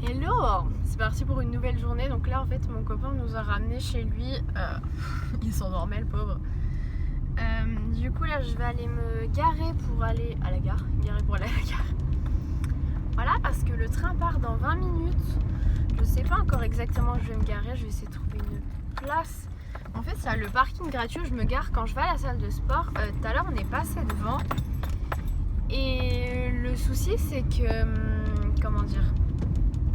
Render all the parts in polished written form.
Hello, c'est parti pour une nouvelle journée. Donc là en fait mon copain nous a ramené chez lui. Il s'endormait le pauvre. Du coup là je vais aller me garer pour aller à la gare. Voilà, parce que le train part dans 20 minutes. Je sais pas encore exactement où je vais me garer. Je vais essayer de trouver une place. En fait ça, le parking gratuit où je me gare quand je vais à la salle de sport. Tout à l'heure on est passé devant. Et le souci c'est que, comment dire,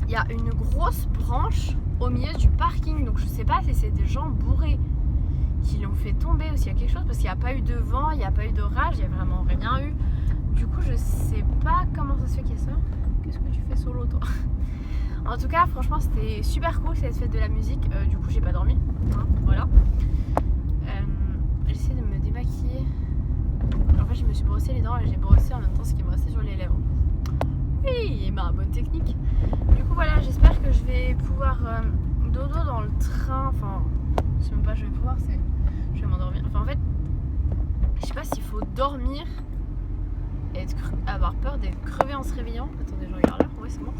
il y a une grosse branche au milieu du parking. Donc je sais pas si c'est des gens bourrés qui l'ont fait tomber ou s'il y a quelque chose, parce qu'il n'y a pas eu de vent, il n'y a pas eu d'orage, il n'y a vraiment rien eu. Du coup je sais pas comment ça se fait qu'il y a ça. Qu'est-ce que tu fais solo toi? En tout cas franchement c'était super cool cette fête de la musique. Du coup j'ai pas dormi, hein, voilà. J'essaie de me démaquiller. En fait je me suis brossé les dents et j'ai brossé en même temps ce qui me restait sur les lèvres. Oui, bah bonne technique. Du coup voilà, j'espère que je vais pouvoir dodo dans le train. Enfin je sais même pas, je vais pouvoir, je vais m'endormir. Enfin en fait je sais pas s'il faut dormir et avoir peur d'être crevé en se réveillant. Attendez, je regarde là. Ouais, c'est bon.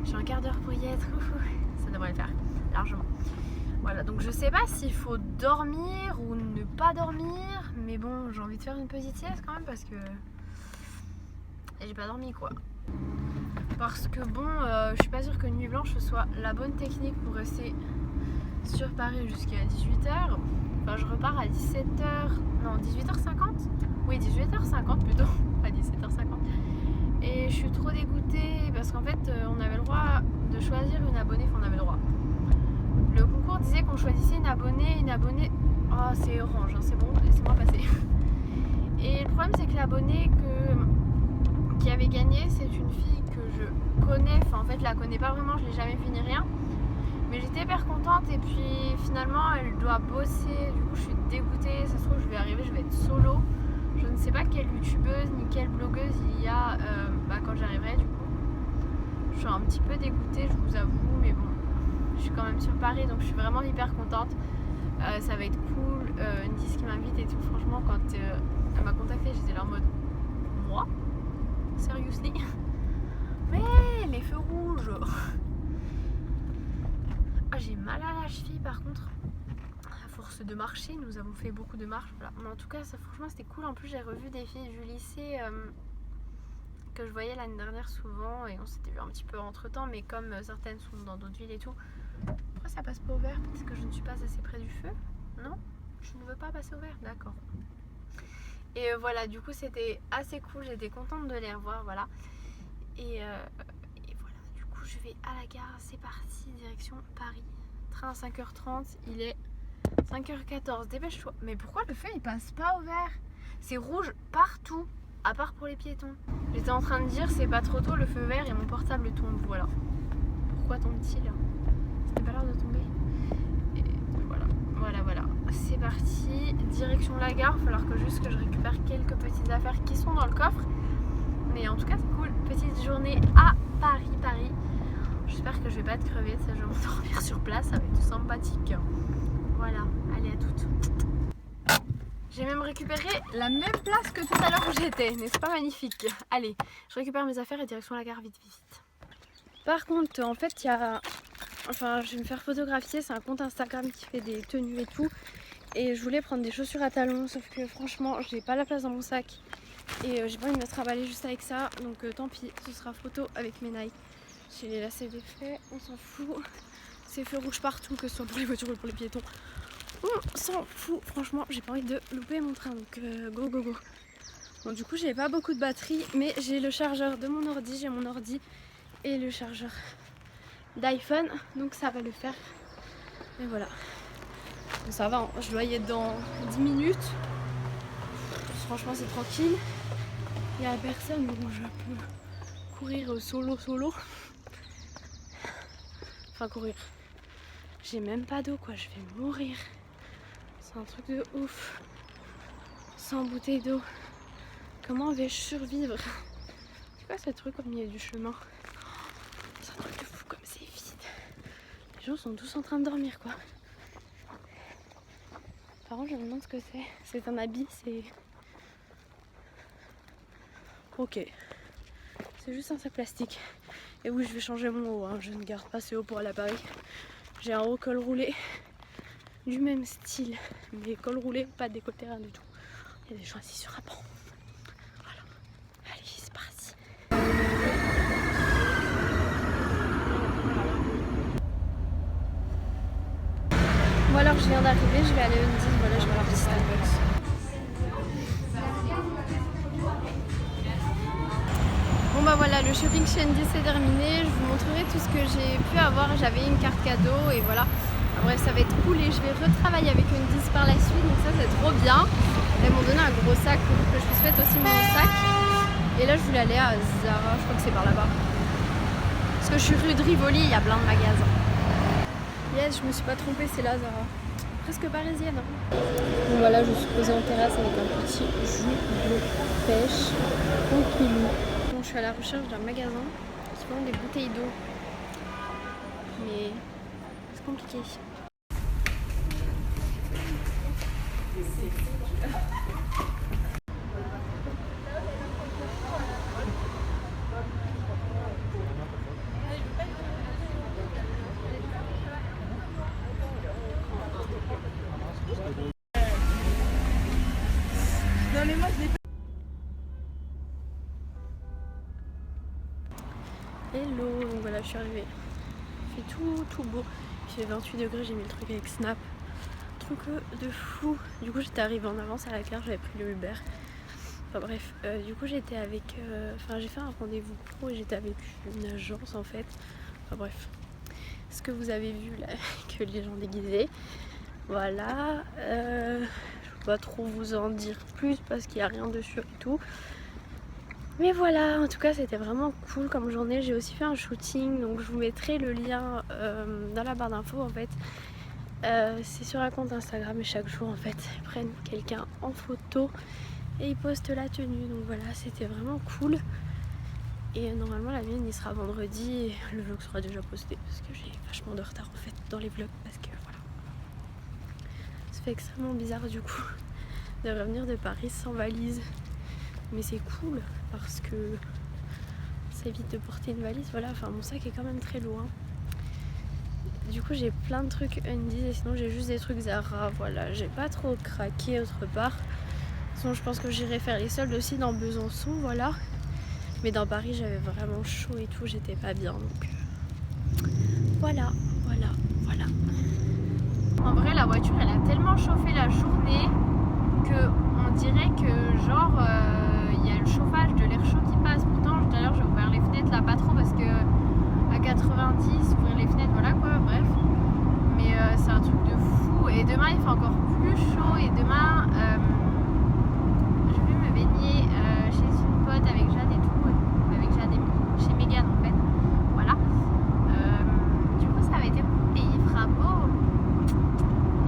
J'ai un quart d'heure pour y être. Ça devrait le faire largement. Voilà, donc je sais pas s'il faut dormir ou ne pas dormir. Mais bon, j'ai envie de faire une petite sieste quand même parce que j'ai pas dormi quoi. Parce que bon, je suis pas sûre que Nuit Blanche soit la bonne technique pour rester sur Paris jusqu'à 18h. Enfin, je repars à 17h. Non, 18h50. Oui, 18h50 plutôt, pas 17h50. Et je suis trop dégoûtée parce qu'en fait, on avait le droit de choisir une abonnée. Enfin, on avait le droit. Le concours disait qu'on choisissait une abonnée. Oh, c'est orange, hein, c'est bon, laissez-moi passer. Et le problème, c'est que l'abonnée qui avait gagné, c'est une fille que je connais. Enfin, en fait, je la connais pas vraiment, je l'ai jamais vu ni rien. Mais j'étais hyper contente et puis finalement elle doit bosser, du coup je suis dégoûtée, ça se trouve je vais arriver, je vais être solo. Je ne sais pas quelle youtubeuse ni quelle blogueuse il y a quand j'arriverai du coup. Je suis un petit peu dégoûtée, je vous avoue, mais bon, je suis quand même sur Paris donc je suis vraiment hyper contente. Ça va être cool, Nice qui m'invite et tout, franchement quand elle m'a contactée j'étais là en mode moi? Seriously? Mais les feux rouges! Ah, j'ai mal à la cheville par contre. À force de marcher, nous avons fait beaucoup de marches. Voilà. Mais en tout cas, ça, franchement, c'était cool. En plus, j'ai revu des filles du lycée que je voyais l'année dernière souvent. Et on s'était vu un petit peu entre temps. Mais comme certaines sont dans d'autres villes et tout. Pourquoi ça passe pas au vert? Parce que je ne suis pas assez près du feu? Non? Je ne veux pas passer au vert? D'accord. Et voilà, du coup, c'était assez cool. J'étais contente de les revoir. Voilà. Et voilà, du coup je vais à la gare, c'est parti, direction Paris. Train à 5h30, il est 5h14, dépêche-toi. Mais pourquoi le feu il passe pas au vert? C'est rouge partout, à part pour les piétons. J'étais en train de dire c'est pas trop tôt, le feu vert et mon portable tombe, voilà. Pourquoi tombe-t-il? C'était pas l'heure de tomber. Et voilà, c'est parti, direction la gare. Il va falloir que juste que je récupère quelques petites affaires qui sont dans le coffre. Mais en tout cas c'est cool, petite journée à Paris. J'espère que je vais pas être crevée, ça je vais m'endormir sur place, ça va être sympathique. Voilà, allez à toutes. J'ai même récupéré la même place que tout à l'heure où j'étais, n'est-ce pas magnifique? Allez, je récupère mes affaires et direction la gare vite. Par contre, en fait, il y a... Enfin, je vais me faire photographier, c'est un compte Instagram qui fait des tenues et tout. Et je voulais prendre des chaussures à talons, sauf que franchement, j'ai pas la place dans mon sac. Et j'ai pas envie de me trimballer juste avec ça, donc tant pis, ce sera photo avec mes Nike. J'ai les lacets défaits, on s'en fout. C'est feu rouge partout, que ce soit pour les voitures ou pour les piétons. On s'en fout, franchement, j'ai pas envie de louper mon train, donc go. Bon, du coup, j'ai pas beaucoup de batterie, mais j'ai le chargeur de mon ordi, j'ai mon ordi et le chargeur d'iPhone, donc ça va le faire. Et voilà. Bon, ça va, hein, je dois y être dans 10 minutes. Franchement, c'est tranquille. Il n'y a personne, bon, je peux courir solo. Enfin, courir. J'ai même pas d'eau, quoi, je vais mourir. C'est un truc de ouf. Sans bouteille d'eau. Comment vais-je survivre? C'est quoi ce truc au milieu du chemin? C'est un truc de fou comme c'est vide. Les gens sont tous en train de dormir, quoi. Par contre, je me demande ce que c'est. C'est un habit, c'est... Ok. C'est juste un sac plastique. Et oui, je vais changer mon haut, hein. Je ne garde pas ce haut pour aller à Paris. J'ai un haut col roulé du même style, mais col roulé, pas décolleté, rien du tout. Il y a des gens assis sur un banc. Voilà. Allez, c'est parti. Bon alors, je viens d'arriver, je vais aller à une dîme. Voilà, je vais à la Starbucks. Bon bah voilà, le shopping chez Andy c'est terminé, je vous montrerai tout ce que j'ai pu avoir, j'avais une carte cadeau et voilà. Bref, ça va être cool et je vais retravailler avec Andy par la suite, donc ça c'est trop bien. Elles m'ont donné un gros sac pour que je puisse mettre aussi mon sac. Et là je voulais aller à Zara, je crois que c'est par là-bas. Parce que je suis rue de Rivoli, il y a plein de magasins. Yes, je me suis pas trompée, c'est là Zara. Presque parisienne. Donc voilà, je suis posée en terrasse avec un petit jus de pêche tranquillou. Je suis à la recherche d'un magasin qui vend des bouteilles d'eau, mais c'est compliqué. Non mais moi je l'ai pas. Hello, donc voilà, je suis arrivée. Il fait tout beau. Il fait 28 degrés, j'ai mis le truc avec Snap. Truc de fou. Du coup, j'étais arrivée en avance à la gare, j'avais pris le Uber. Enfin bref, du coup, j'étais avec. J'ai fait un rendez-vous pro et j'étais avec une agence en fait. Enfin bref, ce que vous avez vu là, que les gens déguisés. Voilà. Je peux pas trop vous en dire plus parce qu'il n'y a rien dessus et tout. Mais voilà, en tout cas c'était vraiment cool comme journée. J'ai aussi fait un shooting, donc je vous mettrai le lien dans la barre d'infos en fait. C'est sur un compte Instagram et chaque jour en fait ils prennent quelqu'un en photo et ils postent la tenue. Donc voilà, c'était vraiment cool. Et normalement la mienne il sera vendredi et le vlog sera déjà posté parce que j'ai vachement de retard en fait dans les vlogs parce que voilà. Ça fait extrêmement bizarre du coup de revenir de Paris sans valise. Mais c'est cool parce que ça évite de porter une valise. Voilà, enfin mon sac est quand même très loin. Du coup j'ai plein de trucs Undies et sinon j'ai juste des trucs Zara. Voilà, j'ai pas trop craqué autre part. Sinon je pense que j'irai faire les soldes aussi dans Besançon, voilà. Mais dans Paris j'avais vraiment chaud et tout, j'étais pas bien donc voilà. En vrai la voiture elle a tellement chauffé la journée que on dirait que genre y a le chauffage de l'air chaud qui passe. Pourtant tout à l'heure j'ai ouvert les fenêtres là pas trop parce que à 90 ouvrir les fenêtres voilà quoi, bref. Mais c'est un truc de fou et demain il fait encore plus chaud et demain je vais me baigner chez une pote avec Jade et tout, avec Jade et chez Megan en fait, voilà. Du coup ça va être cool et il fera beau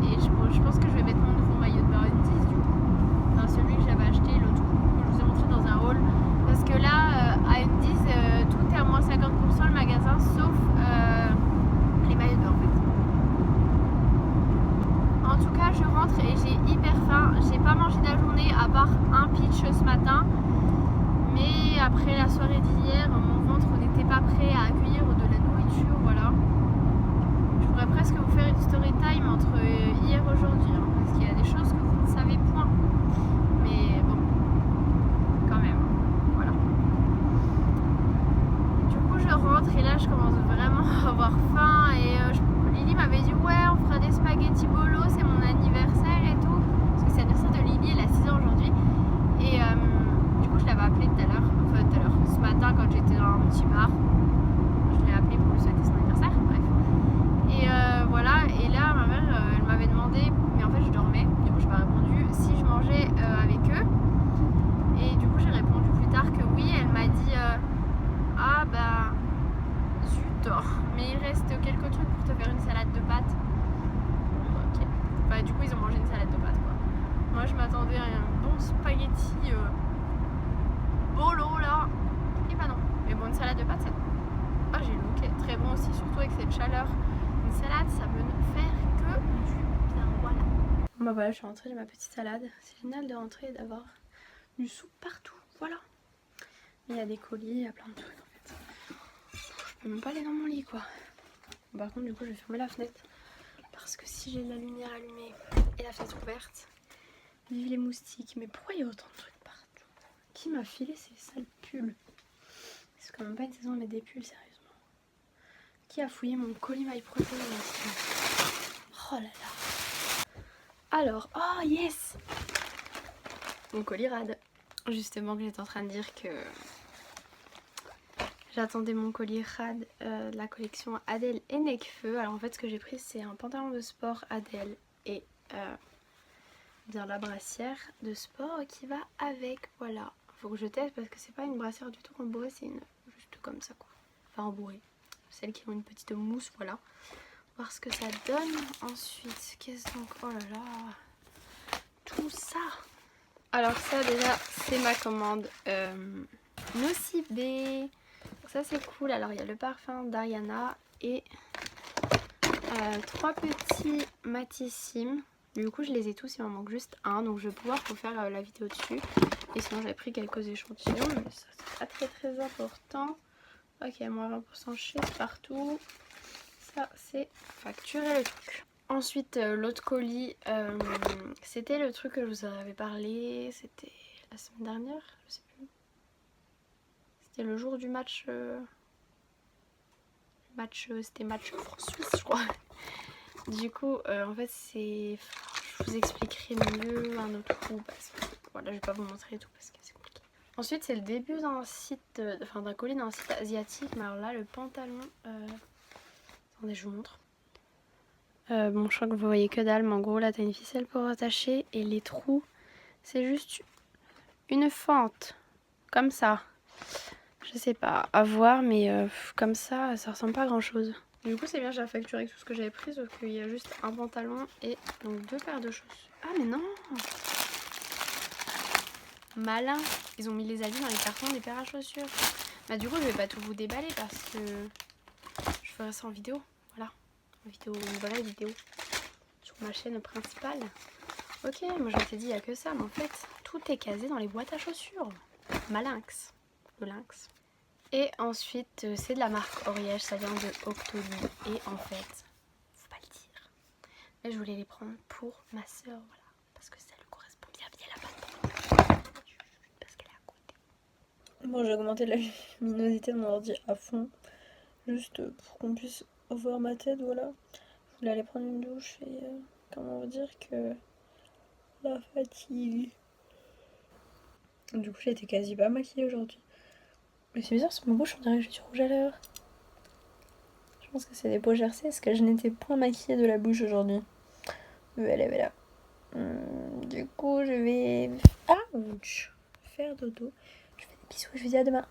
et je pense que je vais mettre mon nouveau maillot de Baron 10 du coup, enfin, celui que j'avais acheté l'autre coup que je vous ai montré dans un haul parce que là à une 10 tout est à moins 50% le magasin sauf les maillots de bain en fait. En tout cas je rentre et j'ai hyper faim, j'ai pas mangé de la journée à part un pitch ce matin, mais après la soirée d'hier mon ventre n'était pas prêt à accueillir de la nourriture, voilà. Je pourrais presque vous faire une story time entre hier et aujourd'hui hein, parce qu'il y a des choses que vous ne savez point, mais bon quand même, voilà. Du coup je rentre et là je commence vraiment à avoir faim et Lily m'avait dit ouais on fera des spaghettis bolo, c'est mon anniversaire et tout, parce que c'est l'anniversaire de Lily, elle a 6 ans aujourd'hui et du coup je l'avais appelée tout à l'heure, ce matin quand j'étais dans un petit bar, je l'ai appelée pour lui souhaiter son anniversaire, bref. Et voilà, et là ma mère elle m'avait demandé, mais en fait je dormais, du coup je n'ai pas répondu, si je mangeais avec eux. Et du coup j'ai répondu plus tard que oui, elle m'a dit ah bah zut, mais il reste quelques trucs pour te faire une salade de pâtes. Ok. Bah du coup ils ont mangé une salade de pâtes quoi. Moi je m'attendais à un bon spaghetti bolo là. Et bah non. Mais bon, une salade de pâtes c'est bon. Ah j'ai look très bon aussi, surtout avec cette chaleur. Une salade ça peut ne faire que du bien, voilà. Bah voilà, je suis rentrée, j'ai ma petite salade. C'est génial de rentrer et d'avoir du soupe partout, voilà. Il y a des colis, il y a plein de trucs en fait. Je peux même pas aller dans mon lit quoi. Par contre du coup je vais fermer la fenêtre. Parce que si j'ai la lumière allumée et la fenêtre ouverte, vive les moustiques. Mais pourquoi il y a autant de trucs partout? Qui m'a filé ces sales pulls? C'est quand même pas une saison à mettre des pulls, sérieusement. Qui a fouillé mon colis My Protein? Oh là là. Alors, oh yes, mon colis rad. Justement que j'étais en train de dire que j'attendais mon colis rad de la collection Adèle et Necfeu. Alors en fait ce que j'ai pris c'est un pantalon de sport Adèle et bien la brassière de sport qui va avec, voilà. Faut que je teste parce que c'est pas une brassière du tout rembourrée, c'est une juste comme ça quoi. Enfin rembourrée. Celles qui ont une petite mousse, voilà. Voir ce que ça donne. Ensuite, qu'est-ce donc? Oh là là, tout ça. Alors ça déjà c'est ma commande Nocibé. Ça c'est cool. Alors il y a le parfum d'Ariana et 3 petits Matissime. Du coup je les ai tous, il m'en manque juste un, donc je vais pouvoir vous faire la vidéo dessus. Et sinon j'ai pris quelques échantillons, mais ça c'est pas très important. Ok, moins 20% chez partout. Ça c'est facturer le truc. Ensuite l'autre colis, c'était le truc que je vous en avais parlé, c'était la semaine dernière, je sais plus. C'était le jour du match, c'était match France-Suisse je crois. Du coup en fait c'est, je vous expliquerai mieux un autre coup parce que voilà je vais pas vous montrer tout parce que c'est compliqué. Ensuite c'est le début d'un site, enfin d'un colis d'un site asiatique, mais alors là le pantalon, attendez je vous montre. Bon je crois que vous voyez que dalle, mais en gros là t'as une ficelle pour attacher et les trous c'est juste une fente comme ça. Je sais pas, à voir, mais comme ça ressemble pas à grand chose. Du coup c'est bien, j'ai facturé avec tout ce que j'avais pris, sauf qu'il y a juste un pantalon et donc 2 paires de chaussures. Ah mais non, malin, ils ont mis les avis dans les cartons des paires à chaussures. Bah du coup je vais pas tout vous déballer parce que je ferai ça en vidéo, voilà, une vraie vidéo sur ma chaîne principale. Ok, moi je m'étais dit il y a que ça, mais en fait tout est casé dans les boîtes à chaussures. Malinx, le lynx. Et ensuite c'est de la marque Oriège, ça vient de Octoly et en fait, faut pas le dire, mais je voulais les prendre pour ma soeur, voilà, parce que ça lui correspond bien, elle a pas de parce qu'elle est à côté. Bon, j'ai augmenté la luminosité de mon ordi à fond, juste pour qu'on puisse voir ma tête, voilà. Je voulais aller prendre une douche et comment vous dire que la fatigue. Du coup, j'ai été quasi pas maquillée aujourd'hui. Mais c'est bizarre, sur ma bouche, on dirait que j'ai du rouge à lèvres. Je pense que c'est des peaux gercées parce que je n'étais point maquillée de la bouche aujourd'hui. Voilà. Du coup, je vais ouch, faire dodo. Je fais des bisous, je vous dis à demain.